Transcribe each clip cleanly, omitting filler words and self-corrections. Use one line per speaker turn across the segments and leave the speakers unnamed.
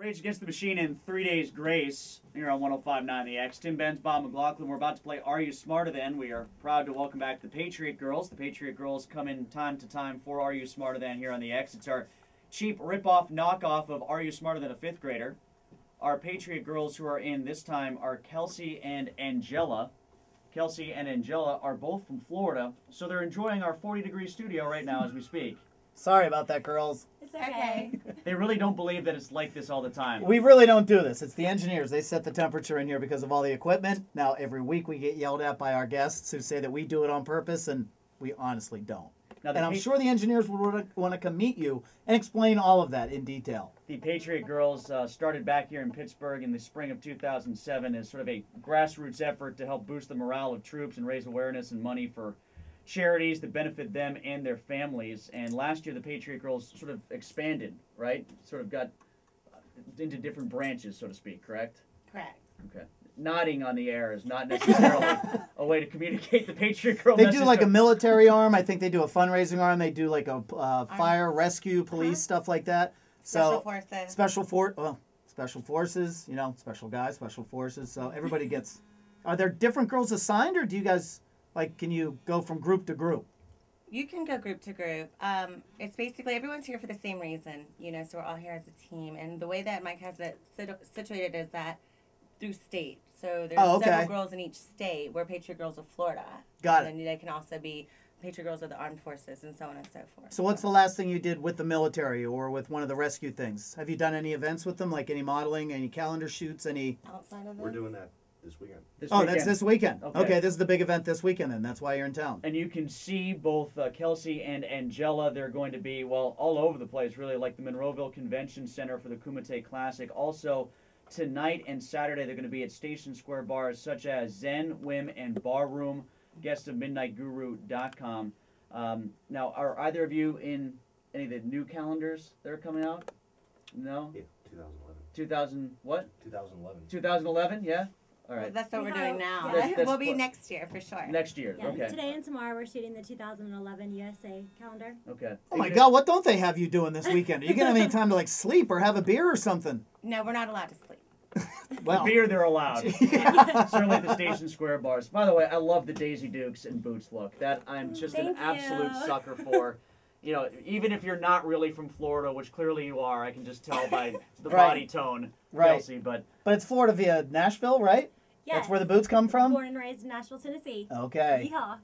Rage Against the Machine in 3 Days Grace here on 105.9 The X. Tim Benz, Bob McLaughlin. We're about to play Are You Smarter Than? We are proud to welcome back the Patriot Girls. The Patriot Girls come in time to time for Are You Smarter Than here on The X. It's our cheap rip-off knockoff of Are You Smarter Than a Fifth Grader. Our Patriot Girls who are in this time are Kelsey and Angela. Kelsey and Angela are both from Florida, so they're enjoying our 40-degree studio right now as we speak.
Sorry about that, girls.
It's okay.
They really don't believe that it's like this all the time.
We really don't do this. It's the engineers. They set the temperature in here because of all the equipment. Now, every week we get yelled at by our guests who say that we do it on purpose, and we honestly don't. Now, and I'm sure the engineers would want to come meet you and explain all of that in detail.
The Patriot Girls started back here in Pittsburgh in the spring of 2007 as sort of a grassroots effort to help boost the morale of troops and raise awareness and money for charities that benefit them and their families. And last year the Patriot Girls sort of expanded, right? Sort of got into different branches, so to speak, correct?
Correct.
Okay. Nodding on the air is not necessarily a way to communicate the Patriot Girl
They
message.
do like a military arm. I think they do a fundraising arm. They do like a fire, rescue, police, stuff like that.
Special forces.
Special forces, you know, special guys, special forces. So everybody gets... Are there different girls assigned, or do you guys... Like, can you go from group to group?
You can go group to group. It's basically everyone's here for the same reason, you know, so we're all here as a team. And the way that Mike has it situated is that through state. So there's several girls in each state. We're Patriot Girls of Florida.
Got it.
And they can also be Patriot Girls of the Armed Forces and so on and so forth.
So what's the last thing you did with the military or with one of the rescue things? Have you done any events with them, like any modeling, any calendar shoots, any...
Outside of it?
We're doing that this weekend.
That's this weekend. Okay, this is the big event this weekend, and that's why you're in town.
And you can see both Kelsey and Angela. They're going to be, well, all over the place, really, like the Monroeville Convention Center for the Kumite Classic. Also, tonight and Saturday, they're going to be at Station Square bars such as Zen, Whim, and Barroom, guests of MidnightGuru.com. Now, are either of you in any of the new calendars that are coming out? No?
Yeah, 2011.
2011,
2011,
yeah? All right.
Well, that's what we're doing now.
Yeah.
We'll be next year for sure.
Next year,
yeah,
okay.
Today and tomorrow we're shooting the 2011 USA calendar.
Okay.
Oh my God, what don't they have you doing this weekend? Are you going to have any time to like sleep or have a beer or something?
No, we're not allowed to sleep.
Well, beer they're allowed. Certainly at the Station Square bars. By the way, I love the Daisy Dukes and boots look. That I'm just an absolute sucker for. You know, even if you're not really from Florida, which clearly you are, I can just tell by the body tone, Kelsey. But
it's Florida via Nashville, right?
Yes.
That's where the boots come from?
Born and raised in Nashville, Tennessee.
Okay.
Yeehaw.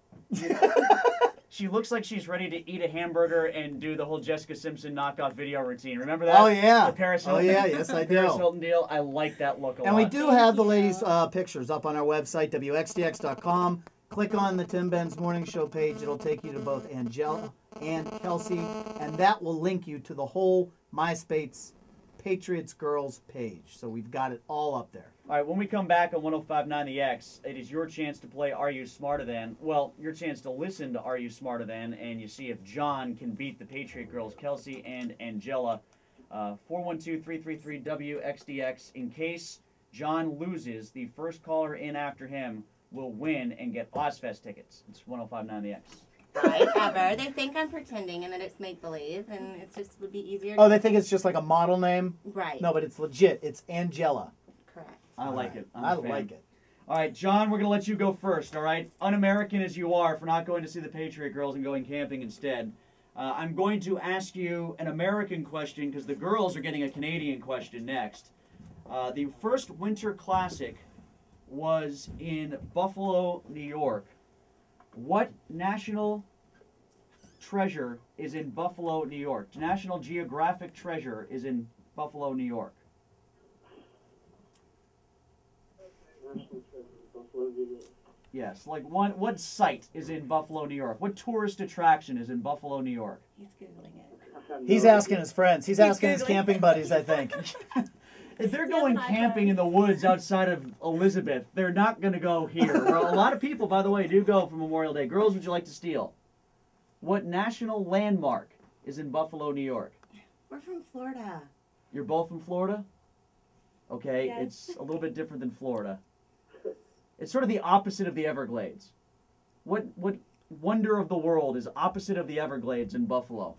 She looks like she's ready to eat a hamburger and do the whole Jessica Simpson knockoff video routine. Remember that?
Oh, yeah.
The Paris Hilton.
Oh, yeah. Yes, I do.
Paris Hilton deal. I like that look a lot.
And we do have the ladies' pictures up on our website, wxdx.com. Click on the Tim Benz Morning Show page. It'll take you to both Angela and Kelsey, and that will link you to the whole MySpace Patriots Girls page. So we've got it all up there.
All right, when we come back on 105.9 The X, it is your chance to play Are You Smarter Than? Well, your chance to listen to Are You Smarter Than, and you see if John can beat the Patriot Girls, Kelsey and Angela. 412-333-WXDX. In case John loses, the first caller in after him will win and get Ozfest tickets. It's 105.9 The X.
Whatever. They think I'm pretending and that it's make-believe, and it just would be easier to...
Oh, they think it's just like a model name?
Right.
No, but it's legit. It's Angela.
Correct.
I like it.
I like it.
All right, John, we're going to let you go first, all right? Un-American as you are for not going to see the Patriot Girls and going camping instead. I'm going to ask you an American question because the girls are getting a Canadian question next. The first Winter Classic was in Buffalo, New York. What national treasure is in Buffalo, New York? National Geographic treasure is in Buffalo, New York. Yes, like what site is in Buffalo, New York? What tourist attraction is in Buffalo, New York?
He's Googling it.
He's asking his friends. He's asking his camping buddies, I think.
If they're going camping in the woods outside of Elizabeth, they're not going to go here. Well, a lot of people, by the way, do go for Memorial Day. Girls, would you like to steal? What national landmark is in Buffalo, New York?
We're from Florida.
You're both from Florida? Okay,
Yes.
It's a little bit different than Florida. It's sort of the opposite of the Everglades. What wonder of the world is opposite of the Everglades in Buffalo?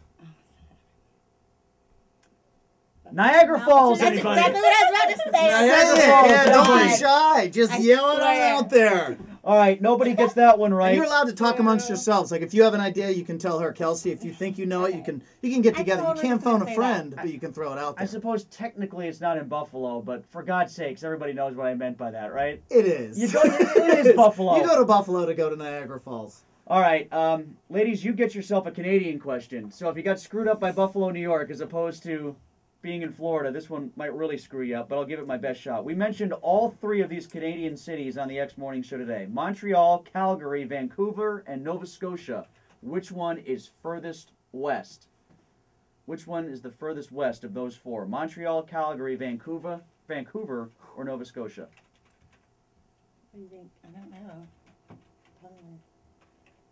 Niagara Falls,
That's
anybody?
exactly what I was about to say.
Say it. Yeah, don't be shy. Just
I
yell it
swear.
out there.
All right, nobody gets that one right.
And you're allowed to talk amongst yourselves. Like if you have an idea, you can tell her, Kelsey. If you think you know it, you can get together.
totally
You can't
was gonna
phone a
say
friend,
that.
but you can throw it out
I
there.
suppose technically it's not in Buffalo, but for God's sakes, everybody knows what I meant by that, right?
It is.
It is Buffalo.
You go to Buffalo to go to Niagara Falls.
All right, ladies, you get yourself a Canadian question. So if you got screwed up by Buffalo, New York, as opposed to being in Florida, this one might really screw you up, but I'll give it my best shot. We mentioned all three of these Canadian cities on the X Morning Show today. Montreal, Calgary, Vancouver, and Nova Scotia. Which one is furthest west? Which one is the furthest west of those four? Montreal, Calgary, Vancouver, or Nova Scotia?
What do you think? I don't know.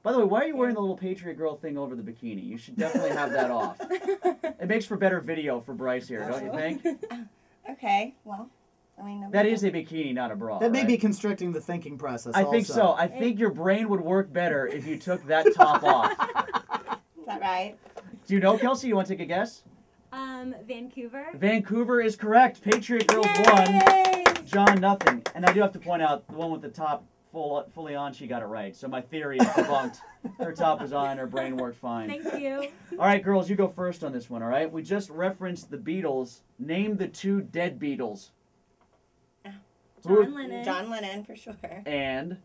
By the way, why are you wearing the little Patriot Girl thing over the bikini? You should definitely have that off. It makes for better video for Bryce here, don't you think?
Okay, well, I mean...
That is a bikini, not a bra.
That may
right?
be constricting the thinking process.
I think so. I think your brain would work better if you took that top off.
Is that right?
Do you know, Kelsey? You want to take a guess?
Vancouver.
Vancouver is correct. Patriot Girls
Yay!
won. John, nothing. And I do have to point out, the one with the top fully on, she got it right. So my theory is debunked. Her top was on, her brain worked fine.
Thank you.
All right, girls, you go first on this one, all right? We just referenced the Beatles. Name the two dead Beatles.
John Lennon.
John Lennon, for sure.
And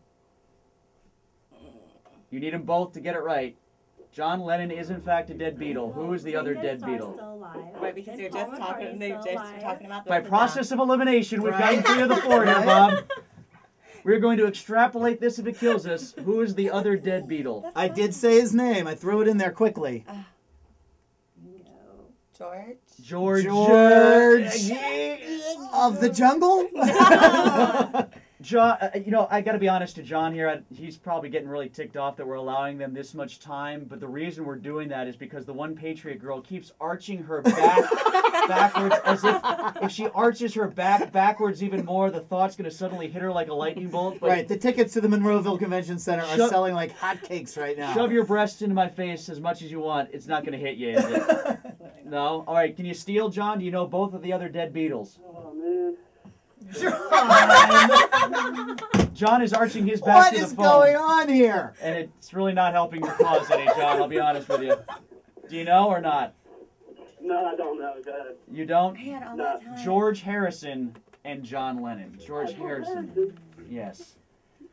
you need them both to get it right. John Lennon is, in fact, a dead Beatle. Who is the other dead Beatle?
Still alive.
Right, because you're just talking, they just were talking about
By
the
process of elimination, we've
Right.
gotten 3 of the 4 here, Bob. We're going to extrapolate this if it kills us. Who is the other dead Beatle?
I did say his name. I threw it in there quickly.
George.
George.
Of the jungle?
John, you know, I got to be honest to John here. He's probably getting really ticked off that we're allowing them this much time. But the reason we're doing that is because the one Patriot girl keeps arching her back backwards, as if she arches her back backwards even more, the thought's going to suddenly hit her like a lightning bolt. But
Right. The tickets to the Monroeville Convention Center are selling like hotcakes right now.
shove your breasts into my face as much as you want. It's not going to hit you, is it? No? All right. Can you steal, John? Do you know both of the other dead Beatles?
Oh, man.
John is arching his back
What
to the
is
phone.
going on here?
And it's really not helping your cause any, John. I'll be honest with you. Do you know or not?
No, I don't know. Go ahead.
You don't?
I had all that time.
George Harrison and John Lennon. George Harrison. Yes.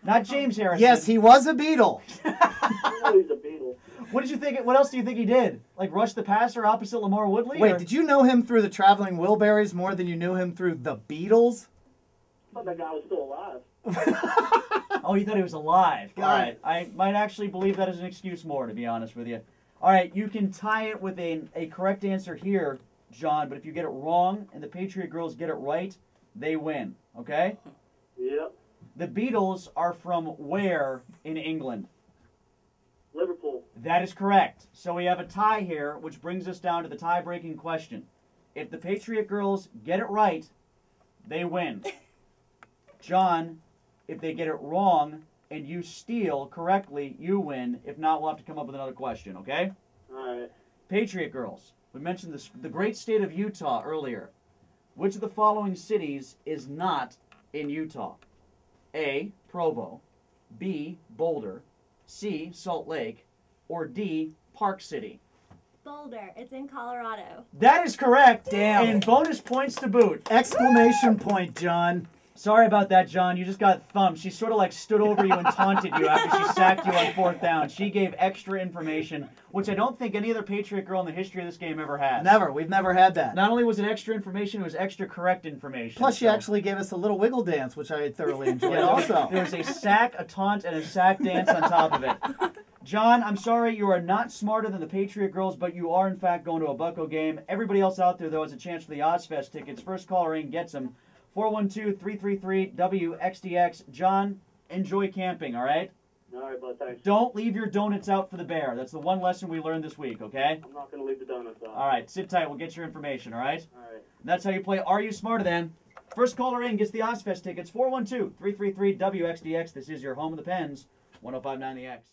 Not James Harrison.
Yes, he was a Beatle.
I know he's a Beatle.
What did you think? What else do you think he did? Like Rush the Passer opposite Lamar Woodley?
Wait,
or?
did you know him through the Traveling Wilburys more than you knew him through the Beatles?
I thought that guy was still alive.
Oh, you thought he was alive.
Got
All
it.
right. I might actually believe that as an excuse more, to be honest with you. All right, you can tie it with a correct answer here, John, but if you get it wrong and the Patriot girls get it right, they win. Okay?
Yep.
The Beatles are from where in England?
Liverpool.
That is correct. So we have a tie here, which brings us down to the tie-breaking question. If the Patriot girls get it right, they win. John, if they get it wrong and you steal correctly, you win. If not, we'll have to come up with another question, okay?
All right.
Patriot girls, we mentioned the great state of Utah earlier. Which of the following cities is not in Utah? A, Provo, B, Boulder, C, Salt Lake, or D, Park City?
Boulder. It's in Colorado.
That is correct.
Damn.
And bonus points to boot.
Exclamation point, John.
Sorry about that, John. You just got thumped. She sort of like stood over you and taunted you after she sacked you on 4th down. She gave extra information, which I don't think any other Patriot girl in the history of this game ever has.
Never. We've never had that.
Not only was it extra information, it was extra correct information.
Plus, she
So-
actually gave us a little wiggle dance, which I thoroughly enjoyed
Yeah,
also.
there was a sack, a taunt, and a sack dance on top of it. John, I'm sorry, you are not smarter than the Patriot girls, but you are, in fact, going to a Bucko game. Everybody else out there, though, has a chance for the Ozfest tickets. First caller in gets them. 412-333-WXDX. John, enjoy camping, all right?
All right, bud. Thanks.
Don't leave your donuts out for the bear. That's the one lesson we learned this week, okay?
I'm not going to leave the donuts out.
All right, sit tight. We'll get your information, all right?
All right.
That's how you play Are You Smarter Than? First caller in gets the Ozfest tickets. 412-333-WXDX. This is your home of the Pens. 105.9 The X.